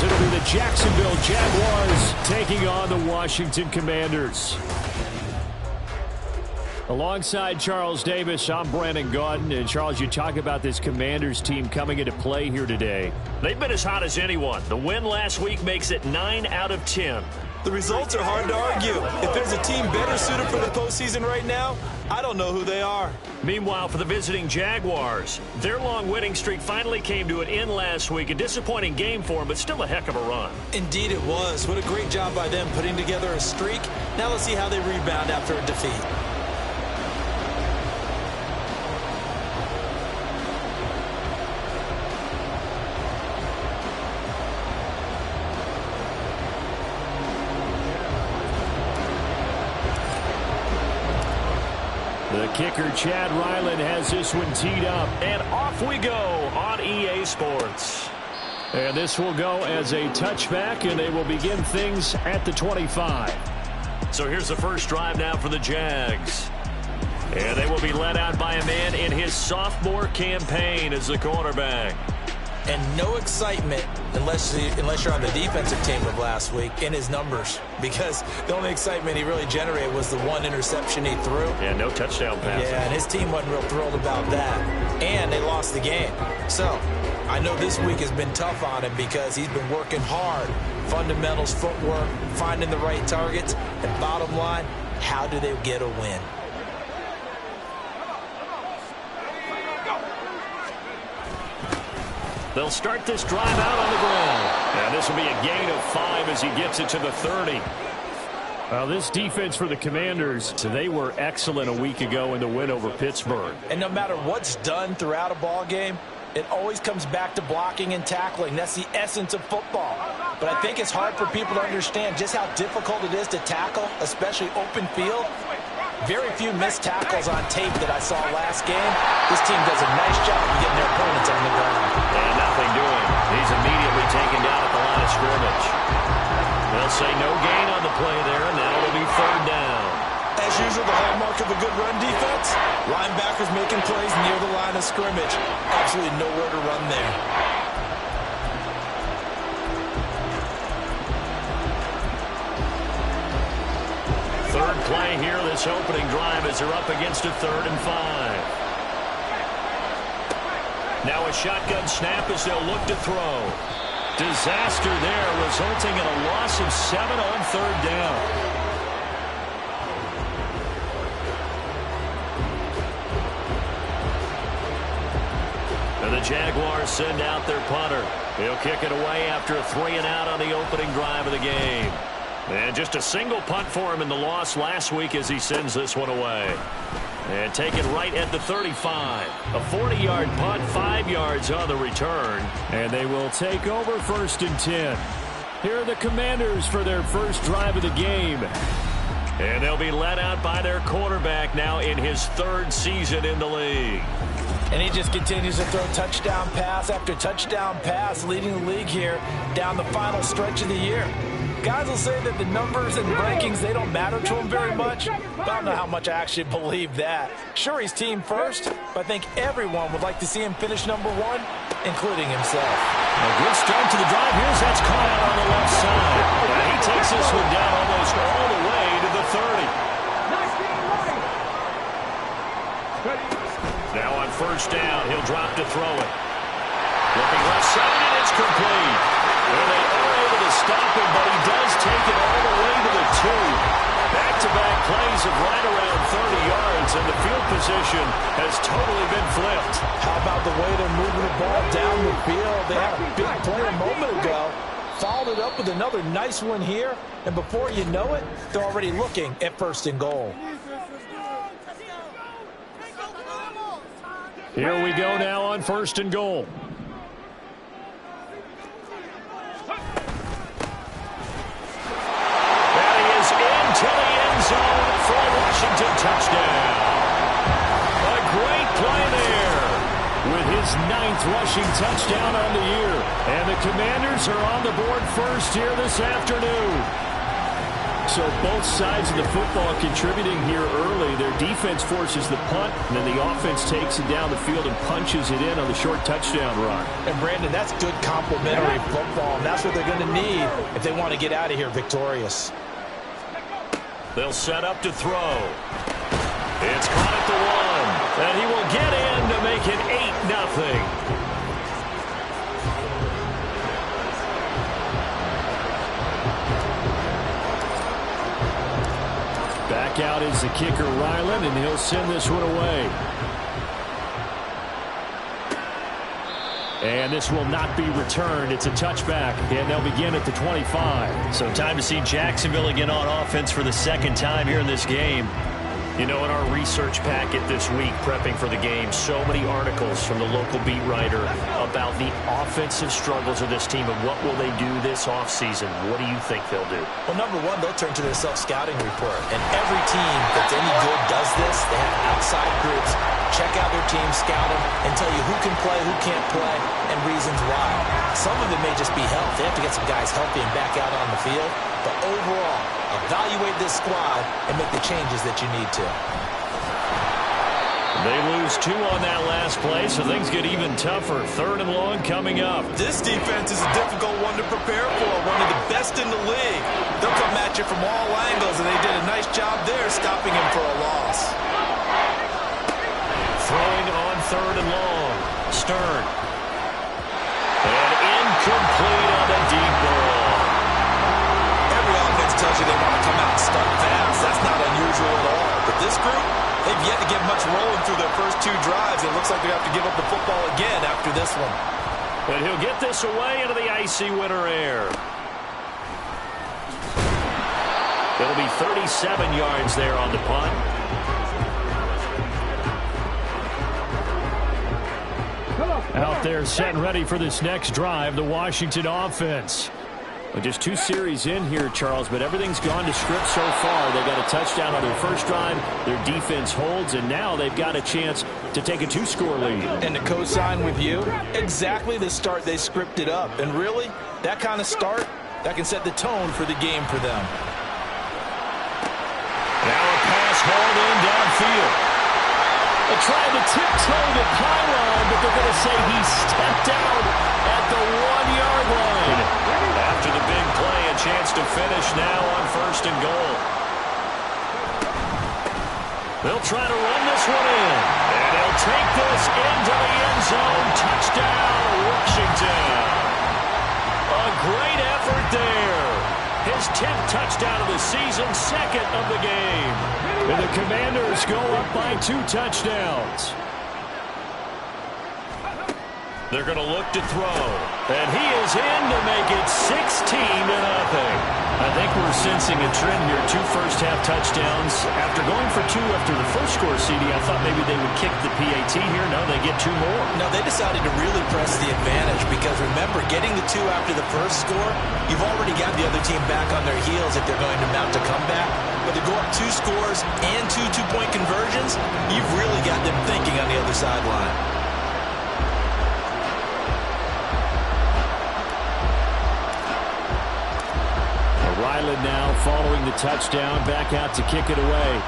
as it'll be the Jacksonville Jaguars taking on the Washington Commanders. Alongside Charles Davis, I'm Brandon Gaudin. And Charles, you talk about this Commanders team coming into play here today. They've been as hot as anyone. The win last week makes it 9 out of 10. The results are hard to argue. If there's a team better suited for the postseason right now, I don't know who they are. Meanwhile, for the visiting Jaguars, their long winning streak finally came to an end last week. A disappointing game for them, but still a heck of a run. Indeed it was. What a great job by them putting together a streak. Now let's see how they rebound after a defeat. The kicker, Chad Ryland, has this one teed up. And off we go on EA Sports. And this will go as a touchback, and they will begin things at the 25. So here's the first drive now for the Jags. And they will be led out by a man in his sophomore campaign as the quarterback. And no excitement unless you're on the defensive team of last week in his numbers, because the only excitement he really generated was the one interception he threw. Yeah, no touchdown pass. Yeah, and his team wasn't real thrilled about that. And they lost the game. So I know this week has been tough on him because he's been working hard. Fundamentals, footwork, finding the right targets. And bottom line, how do they get a win? They'll start this drive out on the ground. And this will be a gain of 5 as he gets it to the 30. Well, this defense for the Commanders, they were excellent a week ago in the win over Pittsburgh. And no matter what's done throughout a ball game, it always comes back to blocking and tackling. That's the essence of football. But I think it's hard for people to understand just how difficult it is to tackle, especially open field. Very few missed tackles on tape that I saw last game. This team does a nice job of getting their opponents on the ground. And nothing doing. He's immediately taken down at the line of scrimmage. They'll say no gain on the play there, and now it'll be 3rd down. As usual, the hallmark of a good run defense, linebackers making plays near the line of scrimmage. Absolutely nowhere to run there. Third play here, this opening drive as they're up against a 3rd and 5. Now a shotgun snap as they'll look to throw. Disaster there, resulting in a loss of 7 on 3rd down. And the Jaguars send out their punter. He'll kick it away after a 3-and-out on the opening drive of the game. And just a single punt for him in the loss last week as he sends this one away. And taken right at the 35. A 40-yard punt, 5 yards on the return. And they will take over 1st and 10. Here are the Commanders for their first drive of the game. And they'll be led out by their quarterback now in his 3rd season in the league. And he just continues to throw touchdown pass after touchdown pass, leading the league here down the final stretch of the year. Guys will say that the numbers and rankings, they don't matter to him very much. But I don't know how much I actually believe that. Sure, he's team first, but I think everyone would like to see him finish #1, including himself. A good start to the drive. Here's that's caught out on the left side. And he takes this one down almost all the way to the 30. Now on 1st down, he'll drop to throw it. Looking left side, and it's complete. Well, they are able to stop him, but he does take it all the way to the 2. Back-to-back plays of right around 30 yards, and the field position has totally been flipped. How about the way they're moving the ball down the field? They had a big play a moment ago. Followed it up with another nice one here, and before you know it, they're already looking at 1st and goal. Here we go now on 1st and goal. That he is into the end zone for a Washington touchdown. A great play there. With his 9th rushing touchdown on the year. And the Commanders are on the board first here this afternoon. So both sides of the football contributing here early. Their defense forces the punt, and then the offense takes it down the field and punches it in on the short touchdown run. And, Brandon, that's good complementary football, and that's what they're going to need if they want to get out of here victorious. They'll set up to throw. It's caught at the 1, and he will get in to make it 8-0. Back out is the kicker, Ryland, and he'll send this one away. And this will not be returned. It's a touchback, and they'll begin at the 25. So time to see Jacksonville again on offense for the second time here in this game. You know, in our research packet this week, prepping for the game, so many articles from the local beat writer about the offensive struggles of this team and what will they do this offseason. What do you think they'll do? Well, number one, they'll turn to their self-scouting report. And every team that's any good does this. They have outside groups, check out their team, scout them, and tell you who can play, who can't play, and reasons why. Some of it may just be health. They have to get some guys healthy and back out on the field. But overall, evaluate this squad and make the changes that you need to. They lose 2 on that last play, so things get even tougher. 3rd and long coming up. This defense is a difficult one to prepare for, one of the best in the league. They'll come at you from all angles, and they did a nice job there stopping him for a loss. Throwing on 3rd and long. Stern. And incomplete on the deep ball. Every offense tells you they want to come out and start fast. That's not unusual at all. But this group, they've yet to get much rolling through their first 2 drives. It looks like they have to give up the football again after this one. And he'll get this away into the icy winter air. It'll be 37 yards there on the punt. Out there set and ready for this next drive, the Washington offense. Well, just 2 series in here, Charles, but everything's gone to script so far. They got a touchdown on their first drive. Their defense holds, and now they've got a chance to take a 2-score lead. And to co-sign with you, exactly the start they scripted up. And really, that kind of start, that can set the tone for the game for them. Now a pass hauled in downfield. They're trying to tiptoe the pylon, but they're going to say he stepped out at the 1-yard line. After the big play, a chance to finish now on 1st and goal. They'll try to run this one in. And he'll take this into the end zone. Touchdown, Washington. A great effort there. His 10th touchdown of the season, 2nd of the game. And the Commanders go up by 2 touchdowns. They're going to look to throw. And he is in to make it 16-0. I think we're sensing a trend here. 2 first-half touchdowns. After going for 2 after the first score, CD, I thought maybe they would kick the PAT here. No, they get 2 more. No, they decided to really press the advantage because, remember, getting the 2 after the first score, you've already got the other team back on their heels if they're going to mount a comeback. But to go up 2 scores and 2 two-point conversions, you've really got them thinking on the other sideline. Ryland now following the touchdown, back out to kick it away.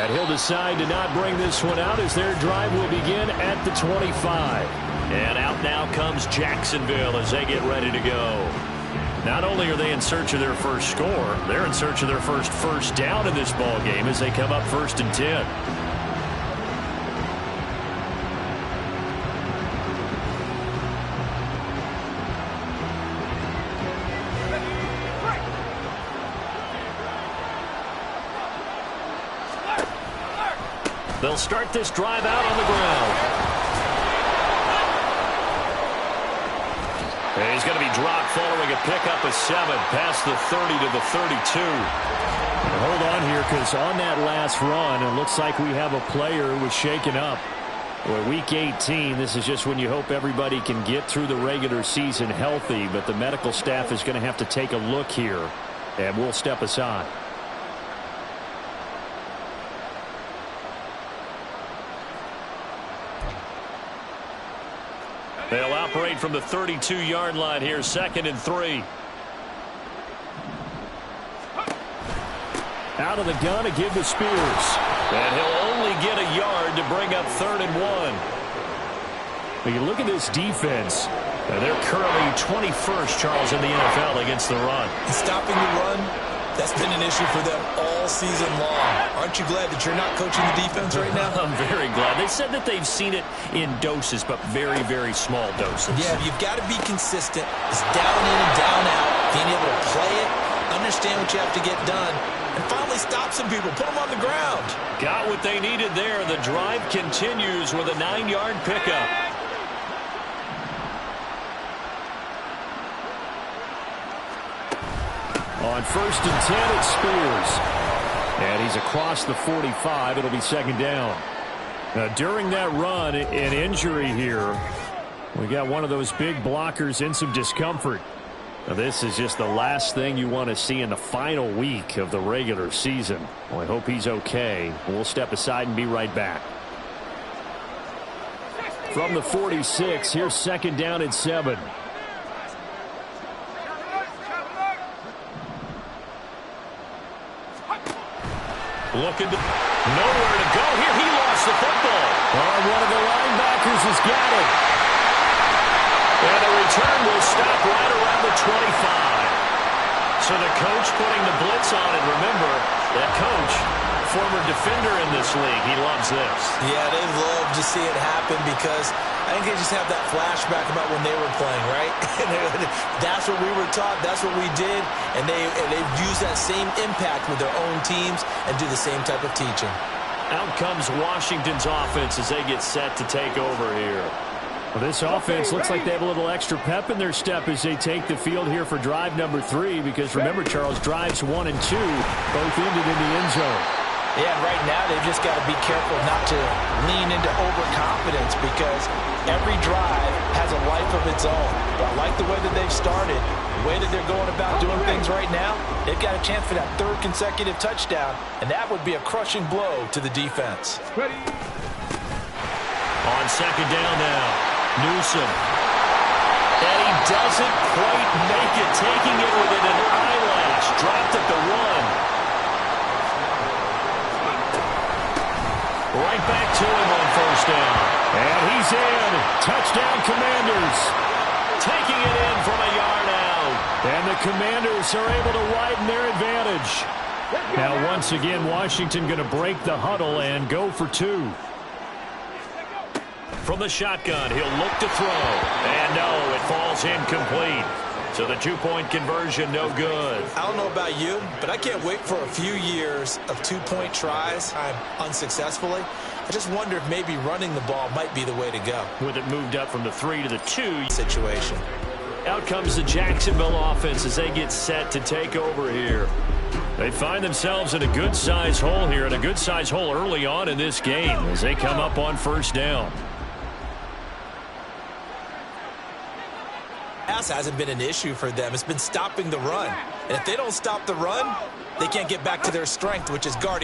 And he'll decide to not bring this one out as their drive will begin at the 25. And out now comes Jacksonville as they get ready to go. Not only are they in search of their first score, they're in search of their first down in this ball game as they come up 1st and 10. They'll start this drive out on the ground. And he's going to be dropped following a pickup of 7 past the 30 to the 32. And hold on here, because on that last run, it looks like we have a player who was shaken up. Well, Week 18, this is just when you hope everybody can get through the regular season healthy, but the medical staff is going to have to take a look here, and we'll step aside. They'll operate from the 32-yard line here, 2nd and 3. Out of the gun to give to Spears. And he'll only get a yard to bring up 3rd and 1. But you look at this defense. And they're currently 21st, Charles, in the NFL against the run. Stopping the run, that's been an issue for them all season long. Aren't you glad that you're not coaching the defense right now? I'm very glad. They said that they've seen it in doses, but very, very small doses. Yeah, you've got to be consistent. It's down in and down out. Being able to play it, understand what you have to get done, and finally stop some people, put them on the ground. Got what they needed there. The drive continues with a 9-yard pickup. On 1st and 10, it's Spears. And he's across the 45. It'll be 2nd down. Now, during that run, an injury here. We got one of those big blockers in some discomfort. Now, this is just the last thing you want to see in the final week of the regular season. Well, I hope he's okay. We'll step aside and be right back. From the 46, here's 2nd down and 7. Looking to nowhere to go here. He lost the football. One of the linebackers has got it. And the return will stop right around the 25. So the coach putting the blitz on it. Remember, that coach, former defender in this league, he loves this. Yeah, they love to see it happen because I think they just have that flashback about when they were playing, right? That's what we were taught. That's what we did. And they've used that same impact with their own teams and do the same type of teaching. Out comes Washington's offense as they get set to take over here. Well, this offense looks like they have a little extra pep in their step as they take the field here for drive number 3. Because remember, Charles, drives 1 and 2 both ended in the end zone. Yeah, and right now they've just got to be careful not to lean into overconfidence because every drive has a life of its own. But I like the way that they've started, the way that they're going about doing things right now. They've got a chance for that 3rd consecutive touchdown, and that would be a crushing blow to the defense. On 2nd down now, Newsom. And he doesn't quite make it, taking it within an eyelash. Dropped at the 1. Right back to him on 1st down. And he's in. Touchdown, Commanders. Taking it in from a yard out. And the Commanders are able to widen their advantage. Now, once again, Washington going to break the huddle and go for 2. From the shotgun, he'll look to throw. And no, it falls incomplete. So the 2-point conversion, no good. I don't know about you, but I can't wait for a few years of 2-point tries unsuccessfully. I just wonder if maybe running the ball might be the way to go. With it moved up from the 3 to the 2 situation. Out comes the Jacksonville offense as they get set to take over here. They find themselves in a good-sized hole here, and a good-sized hole early on in this game as they come up on 1st down. Pass hasn't been an issue for them. It's been stopping the run. And if they don't stop the run, they can't get back to their strength, which is guarding.